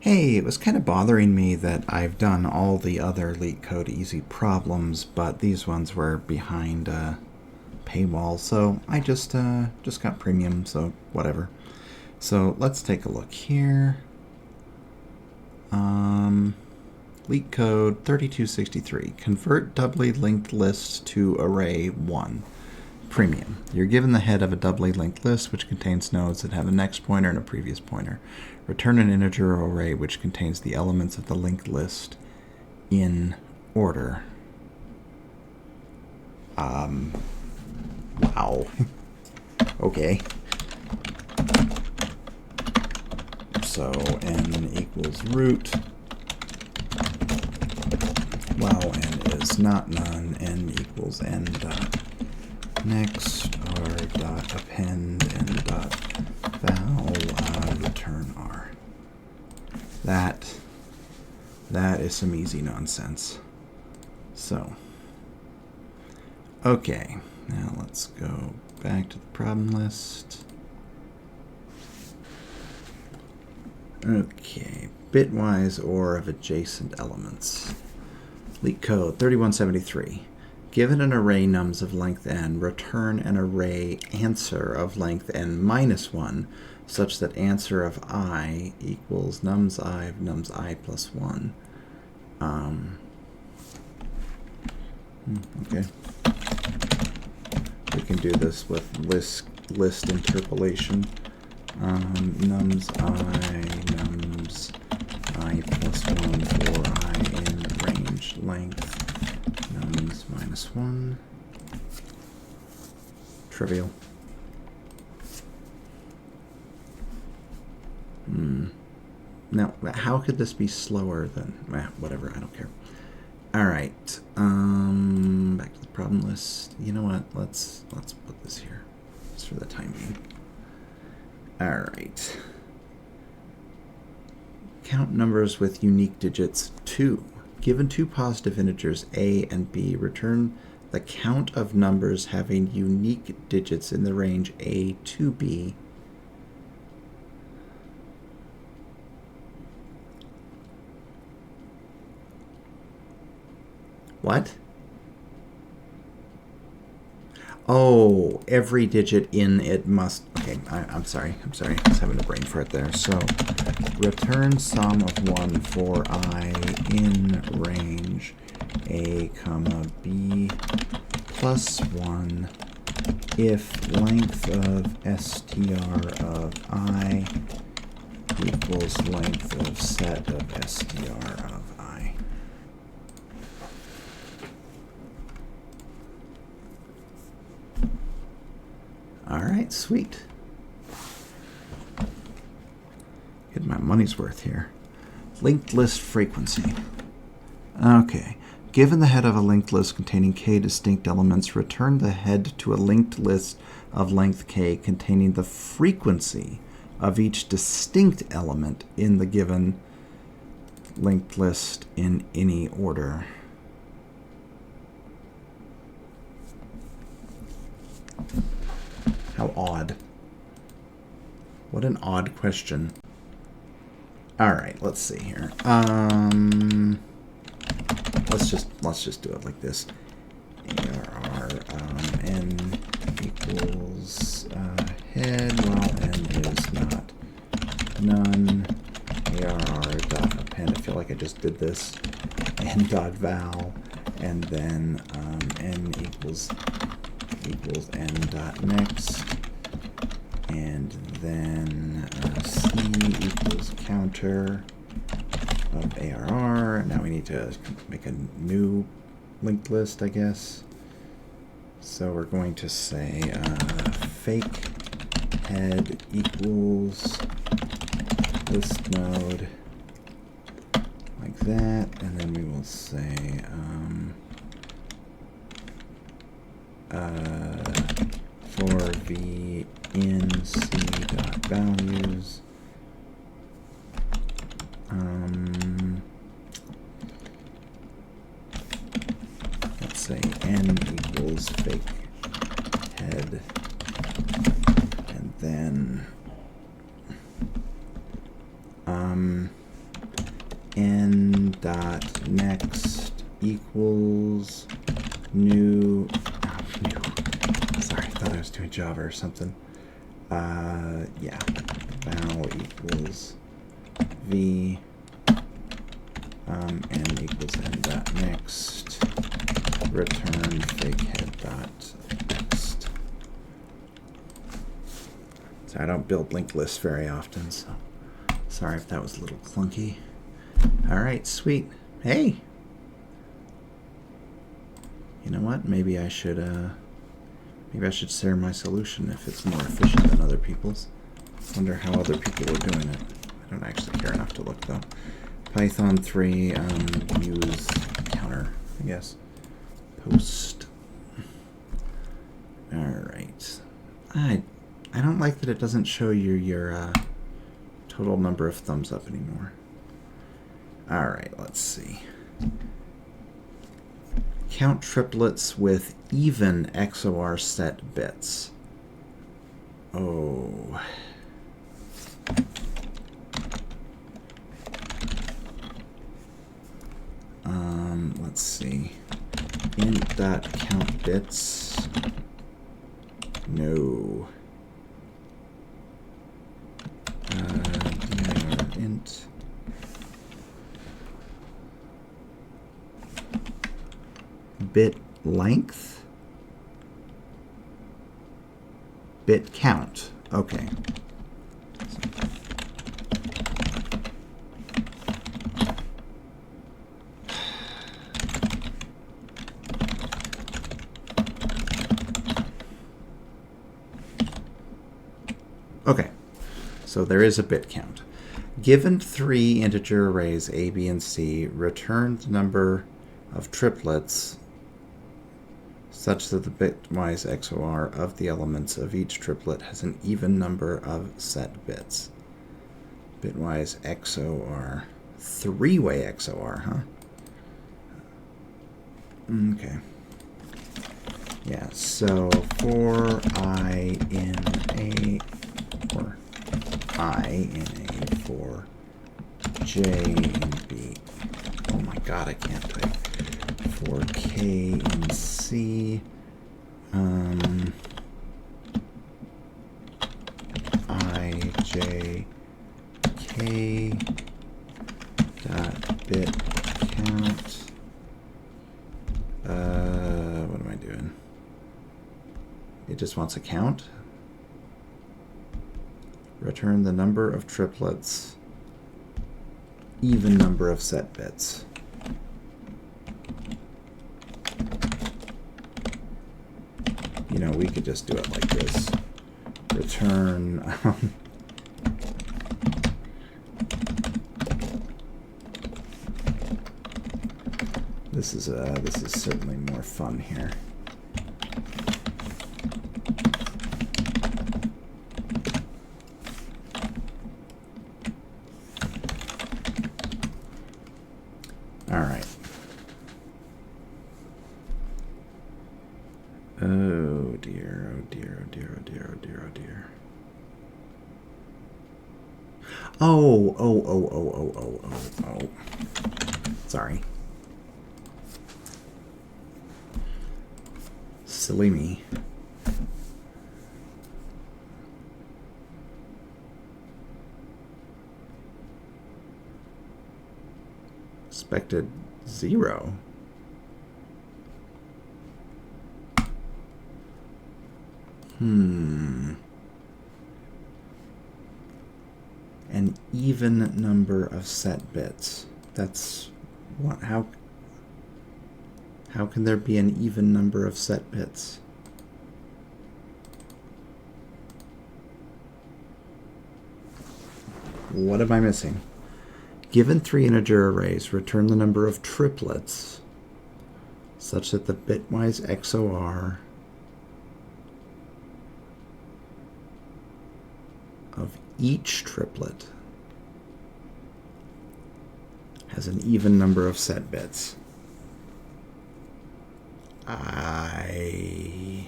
Hey, it was kind of bothering me that I've done all the other Leetcode easy problems, but these ones were behind a paywall, so I just got premium, so whatever. So let's take a look here. Leetcode 3263. Convert doubly linked lists to array 1. Premium. You're given the head of a doubly linked list which contains nodes that have a next pointer and a previous pointer. Return an integer array which contains the elements of the linked list in order. Wow. Okay. So n equals root. While n is not none, n equals n dot next r dot append n dot val return r. That is some easy nonsense. So, okay, now let's go back to the problem list. Okay, bitwise OR of adjacent elements. Leetcode 3173. Given an array nums of length n, return an array answer of length n minus 1, such that answer of I equals nums I of nums I plus 1. Okay. We can do this with list interpolation. Nums I plus 1 for I in range length. Nums minus 1. Trivial. Now, how could this be slower than... whatever, I don't care. Alright. Back to the problem list. You know what? Let's put this here. Just for the time being. Alright. Count numbers with unique digits 2. Given two positive integers a and b, return the count of numbers having unique digits in the range a to b. What? Oh, every digit in it must... Okay, I'm sorry. I was having a brain fart there. So, return sum of 1 for I in range a comma b plus 1 if length of str of I equals length of set of str of I. All right, sweet. Get my money's worth here. Linked list frequency. Okay. Given the head of a linked list containing k distinct elements, return the head to a linked list of length k containing the frequency of each distinct element in the given linked list in any order. How odd. What an odd question. All right, let's see here. Let's just do it like this. ARR n equals head while n is not none. ARR dot append. I feel like I just did this. N dot val, and then n equals n dot next, and then c equals counter of ARR. Now we need to make a new linked list, I guess. So we're going to say fake head equals list node like that, and then we will say for v in c dot values let's say n equals fake head, and then dot next equals new. Sorry, I thought I was doing Java or something. Yeah, val equals v n equals n dot next return fake head dot next. So I don't build linked lists very often, so sorry if that was a little clunky. All right, sweet. Hey, you know what? Maybe I should share my solution if it's more efficient than other people's. Wonder how other people are doing it. I don't actually care enough to look though. Python 3 use counter, I guess. Post. All right. I don't like that it doesn't show you your total number of thumbs up anymore. All right, let's see. Count triplets with even XOR set bits. Oh. Let's see. Int.count bits. No. dir int. Bit length? Bit count. Okay. Okay, so there is a bit count. Given 3 integer arrays A, B, and C, return the number of triplets such that the bitwise XOR of the elements of each triplet has an even number of set bits. Bitwise XOR. 3-way XOR, huh? Okay. Yeah, so for I in A, or I in A, for J in B. Oh my god, I can't type. For K in C, I, J, K dot bit count. What am I doing? It just wants a count. Return the number of triplets, even number of set bits. You know, we could just do it like this. Return this is certainly more fun here. All right. Oh dear, oh dear, oh dear, oh dear, oh dear, oh dear. Oh. Sorry. Silly me. Expected 0. An even number of set bits. That's what? How can there be an even number of set bits? What am I missing? Given 3 integer arrays, return the number of triplets such that the bitwise XOR of each triplet has an even number of set bits. I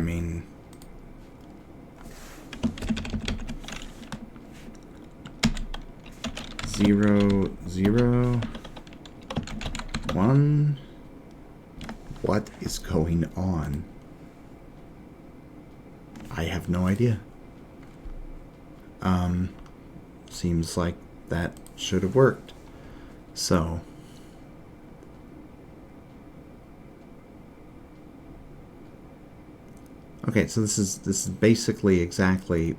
mean, 0, 0, 1. What is going on? I have no idea. Seems like that should have worked. So okay, so this is basically exactly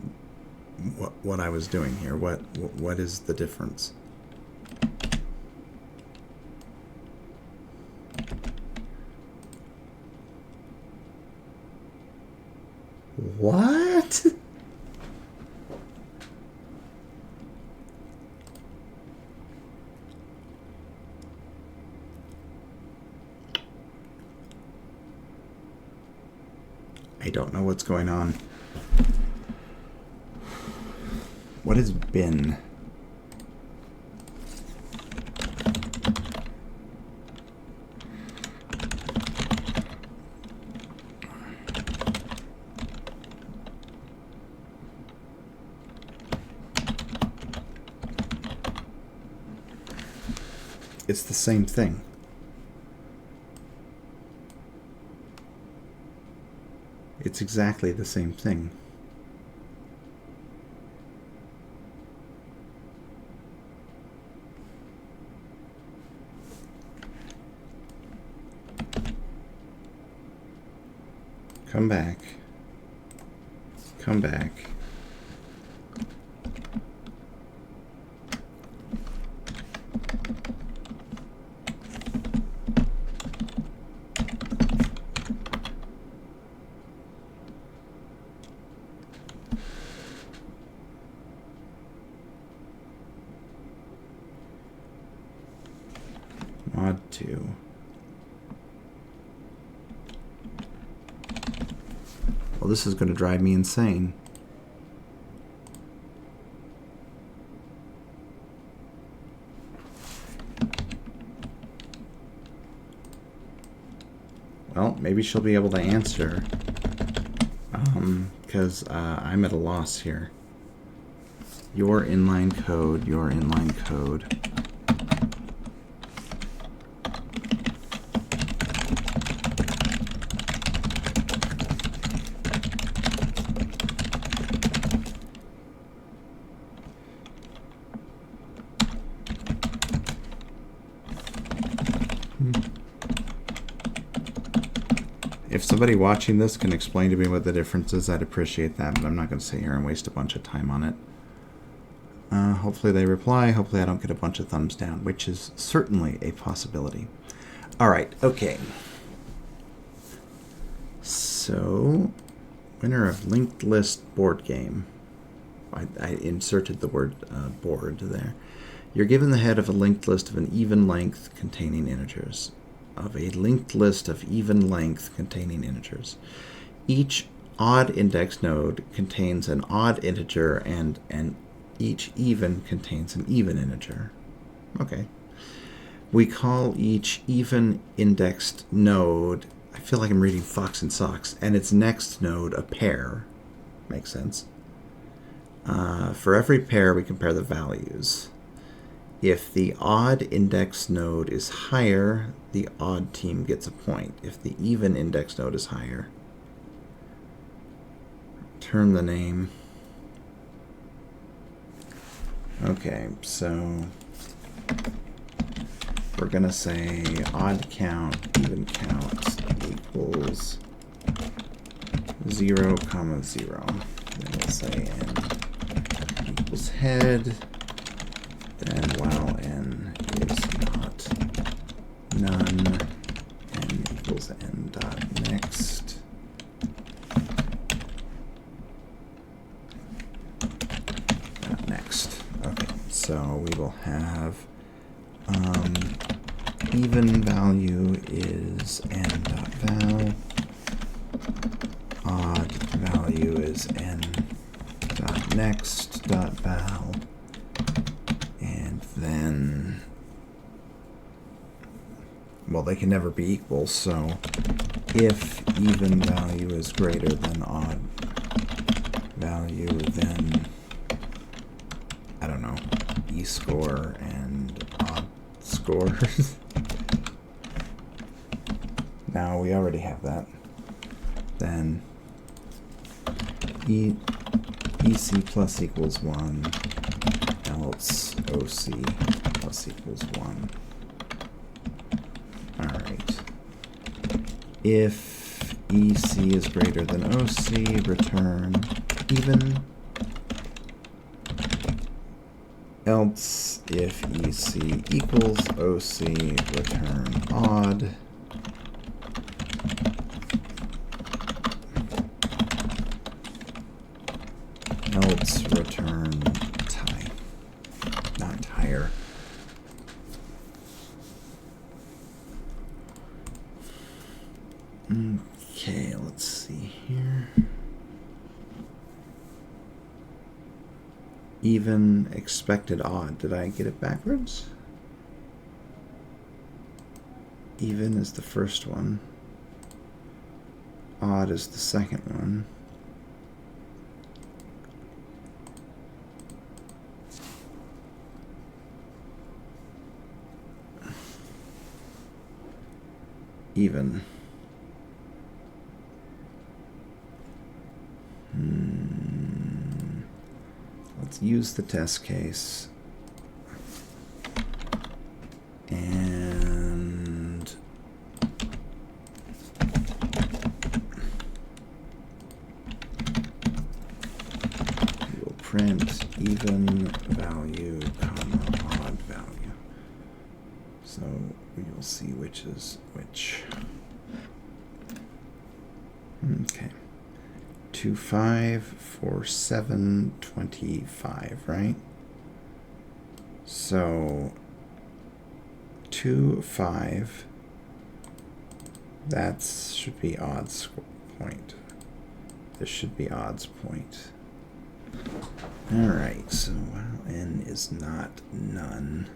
what I was doing here. What is the difference? What? I don't know what's going on. What has been? It's the same thing. It's exactly the same thing. Come back. Come back. Mod 2. Well, this is going to drive me insane. Well, maybe she'll be able to answer, because I'm at a loss here. Your inline code, your inline code. If somebody watching this can explain to me what the difference is, I'd appreciate that, but I'm not going to sit here and waste a bunch of time on it. Hopefully they reply. Hopefully I don't get a bunch of thumbs down, which is certainly a possibility. All right, okay. So, winner of linked list board game. I inserted the word board there. You're given the head of a linked list of an even length containing integers. Of a linked list of even length containing integers. Each odd index node contains an odd integer and each even contains an even integer. Okay. We call each even indexed node, I feel like I'm reading Fox and Socks, and its next node a pair. Makes sense. For every pair, we compare the values. If the odd index node is higher, the odd team gets a point. If the even index node is higher, return the name. Okay, so we're going to say odd count, even count equals 0, 0. Then we'll say n equals head. Then while n is not none, n equals n dot next. Next. Okay, so we will have even value is n dot val. Odd value is n dot next dot val. And then, well, they can never be equal, so if even value is greater than odd value, then, I don't know, score and odd scores. Now we already have that. Then EC plus equals 1, else OC plus equals 1. All right. If EC is greater than OC, return even. Else, if EC equals OC, return odd. Else, return tie. Not higher. Okay, let's see here. Even, expected, odd. Did I get it backwards? Even is the first one. Odd is the second one. Even. Let's use the test case. And we'll print even value, comma, odd value. So we will see which is which. Okay. 2, 5, 4, 7, 25, right? So 2, 5, that should be odds point. This should be odds point. All right, so while n is not none,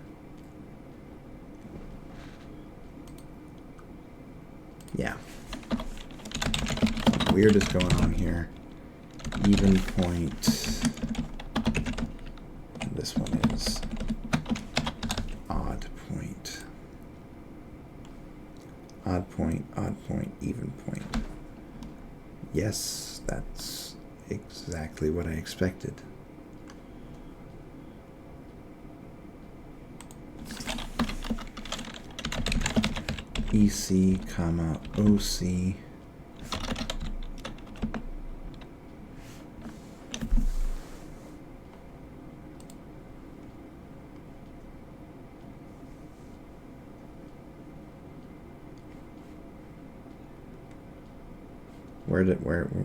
yeah. Something weird is going on here. Even point. This one is odd point. Odd point, even point. Yes, that's exactly what I expected. EC, comma, OC.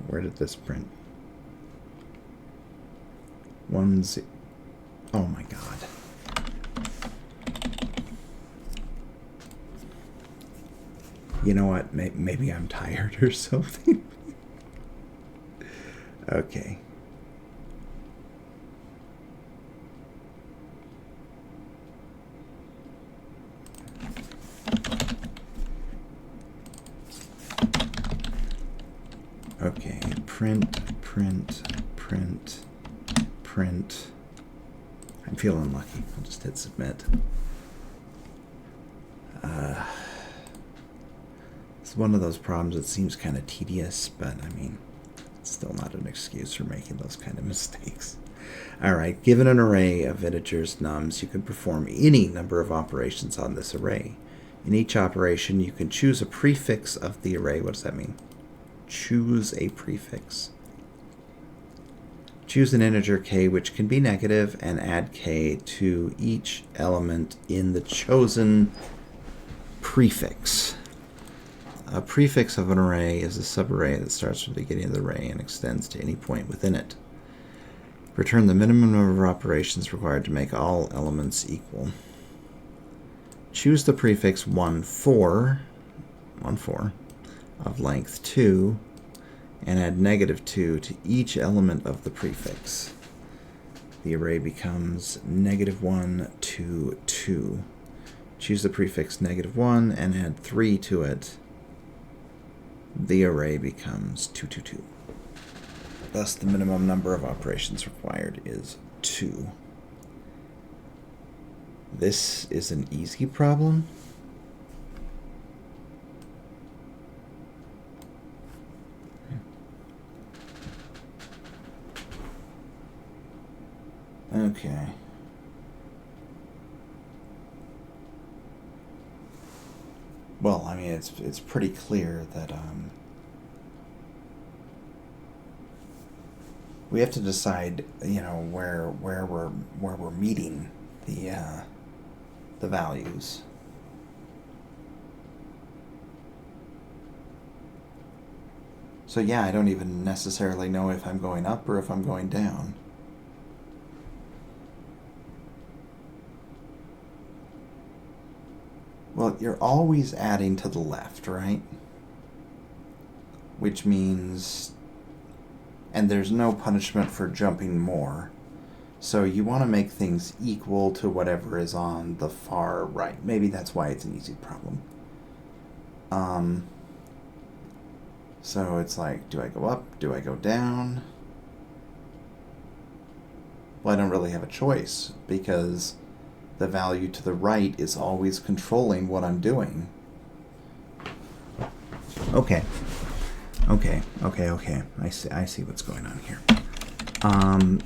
Where did this print? 1, 0. Oh my God. You know what? Maybe I'm tired or something. Okay. Okay, print. I'm feeling lucky. I'll just hit submit. It's one of those problems that seems kind of tedious, but I mean, it's still not an excuse for making those kind of mistakes. All right, given an array of integers nums, you can perform any number of operations on this array. In each operation, you can choose a prefix of the array. What does that mean? Choose a prefix. Choose an integer k which can be negative and add k to each element in the chosen prefix. A prefix of an array is a subarray that starts from the beginning of the array and extends to any point within it. Return the minimum number of operations required to make all elements equal. Choose the prefix 1, 4 of length 2 and add -2 to each element of the prefix. The array becomes -1, 2, 2. Choose the prefix -1 and add 3 to it. The array becomes 2, 2, 2. Thus, the minimum number of operations required is 2. this is an easy problem. Okay. Well, I mean, it's pretty clear that we have to decide, you know, where we're meeting the values. So yeah, I don't even necessarily know if I'm going up or if I'm going down. Well, you're always adding to the left, right? Which means, and there's no punishment for jumping more. So you want to make things equal to whatever is on the far right. Maybe that's why it's an easy problem. So it's like, do I go up? Do I go down? Well, I don't really have a choice because the value to the right is always controlling what I'm doing. Okay. I see what's going on here.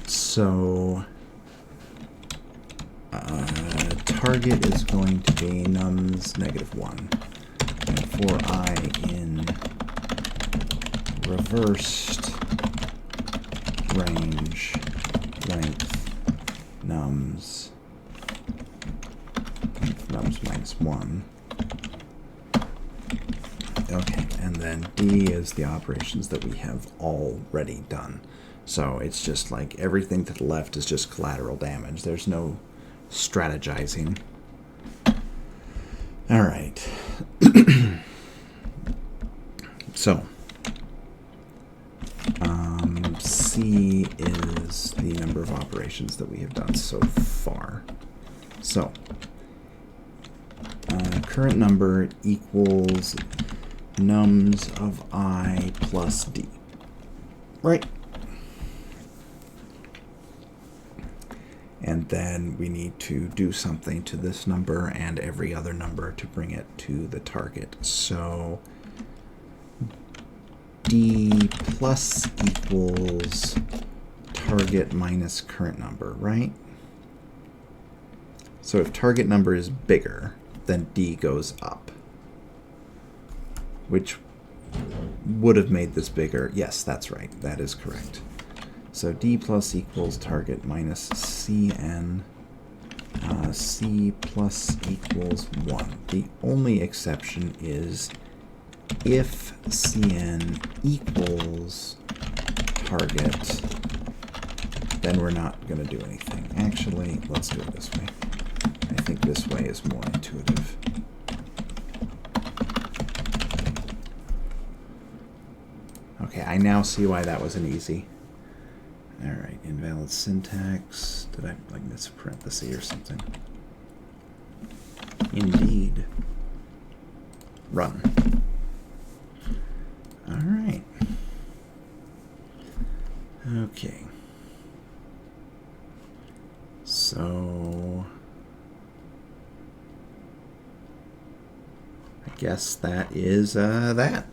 So target is going to be nums -1. And for I in reversed range length nums -1. Okay, and then D is the operations that we have already done. So it's just like everything to the left is just collateral damage. There's no strategizing. All right. So C is the number of operations that we have done so far. So current number equals nums of I plus D. Right? And then we need to do something to this number and every other number to bring it to the target. So D plus equals target minus current number, right? So if target number is bigger, then D goes up, which would have made this bigger. Yes, that's right. That is correct. So D plus equals target minus Cn. C plus equals 1. The only exception is if Cn equals target, then we're not going to do anything. Actually, let's do it this way. I think this way is more intuitive. Okay, I now see why that was an easy. All right, invalid syntax. Did I like miss a parenthesis or something? Indeed. Run. All right. Okay. So I guess that is that.